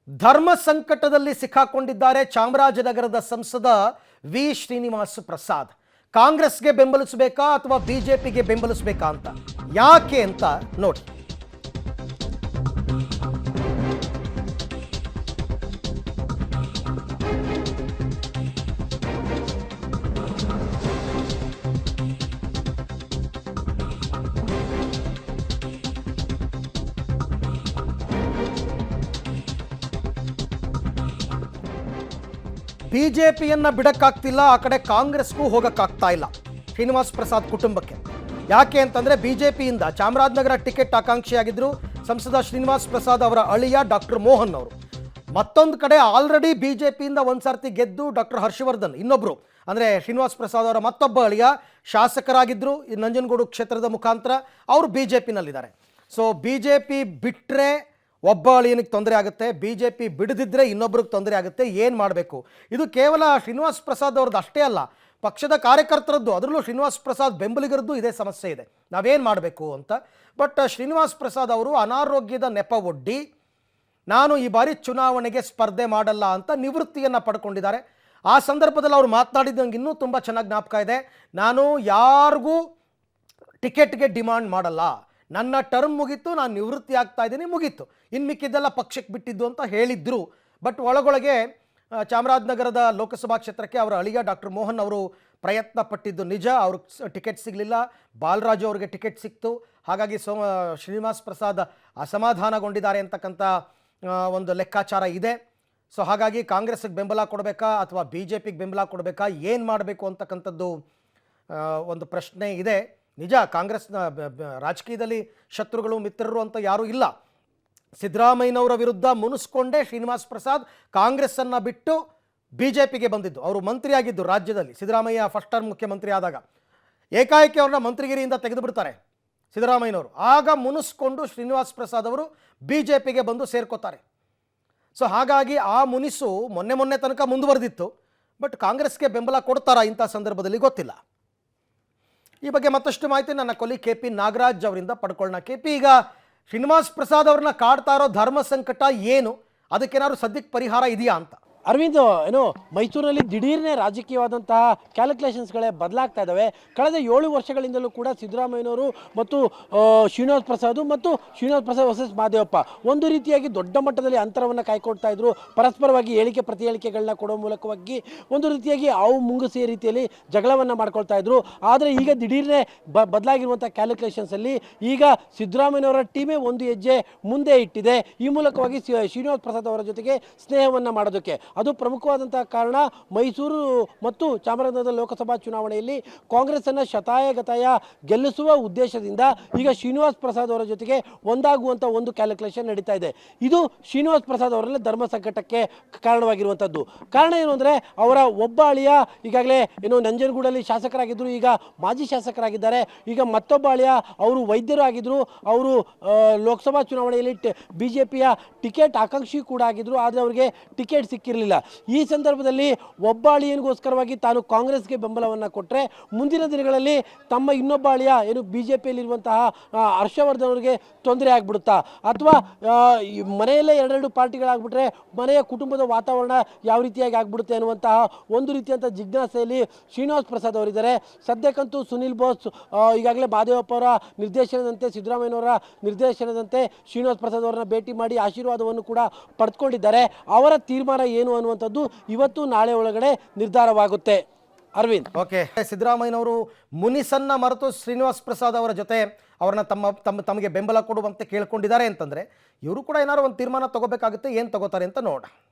ಧರ್ಮ ಸಂಕಟದಲ್ಲಿ ಸಿಕ್ಕಾಕೊಂಡಿದ್ದಾರೆ ಚಾಮರಾಜನಗರದ ಸಂಸದ ವಿ ಶ್ರೀನಿವಾಸ್ ಪ್ರಸಾದ್. ಕಾಂಗ್ರೆಸ್ಗೆ ಬೆಂಬಲಿಸಬೇಕಾ ಅಥವಾ ಬಿಜೆಪಿಗೆ ಬೆಂಬಲಿಸಬೇಕಾ ಅಂತ, ಯಾಕೆ ಅಂತ ನೋಡಿ. ಬಿಜೆಪಿಯನ್ನ ಬಿಡಕ್ಕಾಗ್ತಿಲ್ಲ, ಆ ಕಡೆ ಕಾಂಗ್ರೆಸ್ಗೂ ಹೋಗಕ್ಕಾಗ್ತಾ ಇಲ್ಲ ಶ್ರೀನಿವಾಸ್ ಪ್ರಸಾದ್ ಕುಟುಂಬಕ್ಕೆ. ಯಾಕೆ ಅಂತಂದ್ರೆ ಬಿಜೆಪಿಯಿಂದ ಚಾಮರಾಜನಗರ ಟಿಕೆಟ್ ಆಕಾಂಕ್ಷಿಯಾಗಿದ್ರು ಸಂಸದ ಶ್ರೀನಿವಾಸ್ ಪ್ರಸಾದ್ ಅವರ ಅಳಿಯ ಡಾಕ್ಟರ್ ಮೋಹನ್ ಅವರು. ಮತ್ತೊಂದು ಕಡೆ ಆಲ್ರೆಡಿ ಬಿಜೆಪಿಯಿಂದ ಒಂದ್ಸರ್ತಿ ಗೆದ್ದು ಡಾಕ್ಟರ್ ಹರ್ಷವರ್ಧನ್ ಇನ್ನೊಬ್ರು ಅಂದರೆ ಶ್ರೀನಿವಾಸ್ ಪ್ರಸಾದ್ ಅವರ ಮತ್ತೊಬ್ಬ ಅಳಿಯ ಶಾಸಕರಾಗಿದ್ದರು ಈ ನಂಜನಗೂಡು ಕ್ಷೇತ್ರದ ಮುಖಾಂತರ. ಅವರು ಬಿಜೆಪಿನಲ್ಲಿದ್ದಾರೆ. ಸೊ ಬಿಜೆಪಿ ಬಿಟ್ಟರೆ ಒಬ್ಬ ಅಳಿಯನಿಗೆ ತೊಂದರೆ ಆಗುತ್ತೆ, ಬಿಜೆಪಿ ಬಿಡದಿದ್ದರೆ ಇನ್ನೊಬ್ರಿಗೆ ತೊಂದರೆ ಆಗುತ್ತೆ. ಏನು ಮಾಡಬೇಕು? ಇದು ಕೇವಲ ಶ್ರೀನಿವಾಸ್ ಪ್ರಸಾದ್ ಅವ್ರದ್ದು ಅಷ್ಟೇ ಅಲ್ಲ, ಪಕ್ಷದ ಕಾರ್ಯಕರ್ತರದ್ದು, ಅದರಲ್ಲೂ ಶ್ರೀನಿವಾಸ್ ಪ್ರಸಾದ್ ಬೆಂಬಲಿಗರದ್ದು ಇದೇ ಸಮಸ್ಯೆ ಇದೆ. ನಾವೇನು ಮಾಡಬೇಕು ಅಂತ. ಬಟ್ ಶ್ರೀನಿವಾಸ್ ಪ್ರಸಾದ್ ಅವರು ಅನಾರೋಗ್ಯದ ನೆಪ ಒಡ್ಡಿ ನಾನು ಈ ಬಾರಿ ಚುನಾವಣೆಗೆ ಸ್ಪರ್ಧೆ ಮಾಡಲ್ಲ ಅಂತ ನಿವೃತ್ತಿಯನ್ನು ಪಡ್ಕೊಂಡಿದ್ದಾರೆ. ಆ ಸಂದರ್ಭದಲ್ಲಿ ಅವರು ಮಾತನಾಡಿದಂಗೆ ಇನ್ನೂ ತುಂಬ ಚೆನ್ನಾಗಿ ಜ್ಞಾಪಕ ಇದೆ. ನಾನು ಯಾರಿಗೂ ಟಿಕೆಟ್ಗೆ ಡಿಮಾಂಡ್ ಮಾಡಲ್ಲ, ನನ್ನ ಟರ್ಮ್ ಮುಗೀತು, ನಾನು ನಿವೃತ್ತಿ ಆಗ್ತಾ ಇದ್ದೀನಿ, ಮುಗೀತು, ಇನ್ನು ಮಿಕ್ಕಿದ್ದೆಲ್ಲ ಪಕ್ಷಕ್ಕೆ ಬಿಟ್ಟಿದ್ದು ಅಂತ ಹೇಳಿದ್ರು. ಬಟ್ ಒಳಗೊಳಗೆ ಚಾಮರಾಜನಗರದ ಲೋಕಸಭಾ ಕ್ಷೇತ್ರಕ್ಕೆ ಅವರ ಅಳಿಯ ಡಾಕ್ಟರ್ ಮೋಹನ್ ಅವರು ಪ್ರಯತ್ನ ಪಟ್ಟಿದ್ದು ನಿಜ. ಅವ್ರಿಗೆ ಟಿಕೆಟ್ ಸಿಗಲಿಲ್ಲ, ಬಾಲರಾಜು ಅವರಿಗೆ ಟಿಕೆಟ್ ಸಿಕ್ತು. ಹಾಗಾಗಿ ಶ್ರೀನಿವಾಸ್ ಪ್ರಸಾದ್ ಅಸಮಾಧಾನಗೊಂಡಿದ್ದಾರೆ ಅಂತಕ್ಕಂಥ ಒಂದು ಲೆಕ್ಕಾಚಾರ ಇದೆ. ಸೊ ಹಾಗಾಗಿ ಕಾಂಗ್ರೆಸ್ಗೆ ಬೆಂಬಲ ಕೊಡಬೇಕಾ ಅಥವಾ ಬಿ ಜೆ ಪಿಗೆ ಬೆಂಬಲ ಕೊಡಬೇಕಾ, ಏನು ಮಾಡಬೇಕು ಅಂತಕ್ಕಂಥದ್ದು ಒಂದು ಪ್ರಶ್ನೆ ಇದೆ. ನಿಜ, ಕಾಂಗ್ರೆಸ್ನ ರಾಜಕೀಯದಲ್ಲಿ ಶತ್ರುಗಳು ಮಿತ್ರರು ಅಂತ ಯಾರೂ ಇಲ್ಲ. ಸಿದ್ದರಾಮಯ್ಯನವರ ವಿರುದ್ಧ ಮುನಿಸ್ಕೊಂಡೇ ಶ್ರೀನಿವಾಸ್ ಪ್ರಸಾದ್ ಕಾಂಗ್ರೆಸ್ಸನ್ನು ಬಿಟ್ಟು ಬಿ ಜೆ ಪಿಗೆ ಬಂದಿದ್ದು. ಅವರು ಮಂತ್ರಿಯಾಗಿದ್ದು ರಾಜ್ಯದಲ್ಲಿ, ಸಿದ್ದರಾಮಯ್ಯ ಫಸ್ಟ್ ಟರ್ಮ್ ಮುಖ್ಯಮಂತ್ರಿ ಆದಾಗ ಏಕಾಏಕಿ ಅವ್ರನ್ನ ಮಂತ್ರಿಗಿರಿಯಿಂದ ತೆಗೆದು ಬಿಡ್ತಾರೆ ಸಿದ್ದರಾಮಯ್ಯನವರು. ಆಗ ಮುನಿಸ್ಕೊಂಡು ಶ್ರೀನಿವಾಸ್ ಪ್ರಸಾದ್ ಅವರು ಬಿ ಜೆ ಪಿಗೆ ಬಂದು ಸೇರ್ಕೋತಾರೆ. ಸೊ ಹಾಗಾಗಿ ಆ ಮುನಿಸು ಮೊನ್ನೆ ತನಕ ಮುಂದುವರೆದಿತ್ತು. ಬಟ್ ಕಾಂಗ್ರೆಸ್ಗೆ ಬೆಂಬಲ ಕೊಡ್ತಾರಾ ಇಂಥ ಸಂದರ್ಭದಲ್ಲಿ ಗೊತ್ತಿಲ್ಲ. ಈ ಬಗ್ಗೆ ಮತ್ತಷ್ಟು ಮಾಹಿತಿ ನನ್ನ ಕೊಲಿ ಕೆ ಪಿ ನಾಗರಾಜ್ ಅವರಿಂದ ಪಡ್ಕೊಳ್ಳೋಣ. ಕೆ ಪಿ, ಈಗ ಶ್ರೀನಿವಾಸ್ ಪ್ರಸಾದ್ ಅವ್ರನ್ನ ಕಾಡ್ತಾ ಇರೋ ಧರ್ಮ ಸಂಕಟ ಏನು, ಅದಕ್ಕೇನಾದ್ರು ಸದ್ಯಕ್ಕೆ ಪರಿಹಾರ ಇದೆಯಾ ಅಂತ? ಅರವಿಂದ್, ಮೈಸೂರಿನಲ್ಲಿ ದಿಢೀರ್ನೇ ರಾಜಕೀಯವಾದಂತಹ ಕ್ಯಾಲ್ಕುಲೇಷನ್ಸ್ಗಳೇ ಬದಲಾಗ್ತಾ ಇದ್ದಾವೆ. ಕಳೆದ 7 ವರ್ಷಗಳಿಂದಲೂ ಕೂಡ ಸಿದ್ದರಾಮಯ್ಯನವರು ಮತ್ತು ಶ್ರೀನಿವಾಸ್ ಪ್ರಸಾದ್ ವರ್ಸಸ್ ಮಹದೇವಪ್ಪ ಒಂದು ರೀತಿಯಾಗಿ ದೊಡ್ಡ ಮಟ್ಟದಲ್ಲಿ ಅಂತರವನ್ನು ಕಾಯ್ಕೊಡ್ತಾ ಇದ್ರು. ಪರಸ್ಪರವಾಗಿ ಹೇಳಿಕೆ ಪ್ರತಿ ಹೇಳಿಕೆಗಳನ್ನ ಕೊಡೋ ಮೂಲಕವಾಗಿ ಒಂದು ರೀತಿಯಾಗಿ ಅವು ಮುಂಗುಸಿಯ ರೀತಿಯಲ್ಲಿ ಜಗಳವನ್ನು ಮಾಡ್ಕೊಳ್ತಾ ಇದ್ರು. ಆದರೆ ಈಗ ದಿಢೀರ್ನೇ ಬದಲಾಗಿರುವಂಥ ಕ್ಯಾಲ್ಕುಲೇಷನ್ಸಲ್ಲಿ ಈಗ ಸಿದ್ದರಾಮಯ್ಯನವರ ಟೀಮೇ ಒಂದು ಹೆಜ್ಜೆ ಮುಂದೆ ಇಟ್ಟಿದೆ. ಈ ಮೂಲಕವಾಗಿ ಶ್ರೀನಿವಾಸ್ ಪ್ರಸಾದ್ ಅವರ ಜೊತೆಗೆ ಸ್ನೇಹವನ್ನು ಮಾಡೋದಕ್ಕೆ ಅದು ಪ್ರಮುಖವಾದಂತಹ ಕಾರಣ. ಮೈಸೂರು ಮತ್ತು ಚಾಮರಾಜನಗರ ಲೋಕಸಭಾ ಚುನಾವಣೆಯಲ್ಲಿ ಕಾಂಗ್ರೆಸ್ಸನ್ನು ಶತಾಯಗತಾಯ ಗೆಲ್ಲಿಸುವ ಉದ್ದೇಶದಿಂದ ಈಗ ಶ್ರೀನಿವಾಸ್ ಪ್ರಸಾದ್ ಅವರ ಜೊತೆಗೆ ಒಂದಾಗುವಂಥ ಒಂದು ಕ್ಯಾಲ್ಕುಲೇಷನ್ ನಡೀತಾ ಇದೆ. ಇದು ಶ್ರೀನಿವಾಸ್ ಪ್ರಸಾದ್ ಅವರಲ್ಲಿ ಧರ್ಮ ಸಂಕಟಕ್ಕೆ ಕಾರಣವಾಗಿರುವಂಥದ್ದು. ಕಾರಣ ಏನು ಅಂದರೆ, ಅವರ ಒಬ್ಬ ಅಳಿಯ ಈಗಾಗಲೇ ನಂಜನಗೂಡಲ್ಲಿ ಶಾಸಕರಾಗಿದ್ದರು, ಈಗ ಮಾಜಿ ಶಾಸಕರಾಗಿದ್ದಾರೆ. ಈಗ ಮತ್ತೊಬ್ಬ ಅಳಿಯ ಅವರು ವೈದ್ಯರು ಆಗಿದ್ದರು, ಅವರು ಲೋಕಸಭಾ ಚುನಾವಣೆಯಲ್ಲಿ ಬಿಜೆಪಿಯ ಟಿಕೆಟ್ ಆಕಾಂಕ್ಷಿ ಕೂಡ ಆಗಿದ್ದರು. ಆದರೆ ಅವರಿಗೆ ಟಿಕೆಟ್ ಸಿಕ್ಕಿರಲಿಲ್ಲ. ಈ ಸಂದರ್ಭದಲ್ಲಿ ಒಬ್ಬ ಅಳಿಯನಿಗೋಸ್ಕರವಾಗಿ ತಾನು ಕಾಂಗ್ರೆಸ್ಗೆ ಬೆಂಬಲವನ್ನು ಕೊಟ್ಟರೆ ಮುಂದಿನ ದಿನಗಳಲ್ಲಿ ತಮ್ಮ ಇನ್ನೊಬ್ಬ ಅಳಿಯ ಬಿಜೆಪಿಯಲ್ಲಿರುವಂತಹ ಹರ್ಷವರ್ಧನ್ ಅವರಿಗೆ ತೊಂದರೆ ಆಗ್ಬಿಡುತ್ತಾ, ಅಥವಾ ಮನೆಯಲ್ಲೇ ಎರಡೆರಡು ಪಾರ್ಟಿಗಳಾಗ್ಬಿಟ್ರೆ ಮನೆಯ ಕುಟುಂಬದ ವಾತಾವರಣ ಯಾವ ರೀತಿಯಾಗಿ ಆಗ್ಬಿಡುತ್ತೆ ಅನ್ನುವಂತಹ ಒಂದು ರೀತಿಯಂಥ ಜಿಜ್ಞಾಸೆಯಲ್ಲಿ ಶ್ರೀನಿವಾಸ್ ಪ್ರಸಾದ್ ಅವರಿದ್ದಾರೆ. ಸದ್ಯಕ್ಕಂತೂ ಸುನಿಲ್ ಬೋಸ್ ಈಗಾಗಲೇ ಮಹದೇವಪ್ಪ ಅವರ ನಿರ್ದೇಶನದಂತೆ, ಸಿದ್ದರಾಮಯ್ಯನವರ ನಿರ್ದೇಶನದಂತೆ ಶ್ರೀನಿವಾಸ್ ಪ್ರಸಾದ್ ಅವರನ್ನ ಭೇಟಿ ಮಾಡಿ ಆಶೀರ್ವಾದವನ್ನು ಕೂಡ ಪಡೆದುಕೊಂಡಿದ್ದಾರೆ. ಅವರ ತೀರ್ಮಾನ ಏನು ಅನ್ನುವಂಥದ್ದು ಇವತ್ತು ನಾಳೆ ಒಳಗಡೆ ನಿರ್ಧಾರವಾಗುತ್ತೆ. ಅರವಿಂದ್, ಓಕೆ, ಸಿದ್ದರಾಮಯ್ಯನವರು ಮುನಿಸನ್ನ ಮರೆತು ಶ್ರೀನಿವಾಸ್ ಪ್ರಸಾದ್ ಅವರ ಜೊತೆ ಅವ್ರನ್ನ ತಮಗೆ ಬೆಂಬಲ ಕೊಡುವಂತೆ ಕೇಳ್ಕೊಂಡಿದ್ದಾರೆ ಅಂತಂದ್ರೆ ಇವರು ಕೂಡ ಏನಾದ್ರು ಒಂದು ತೀರ್ಮಾನ ತಗೋಬೇಕಾಗುತ್ತೆ. ಏನು ತಗೋತಾರೆ ಅಂತ ನೋಡ.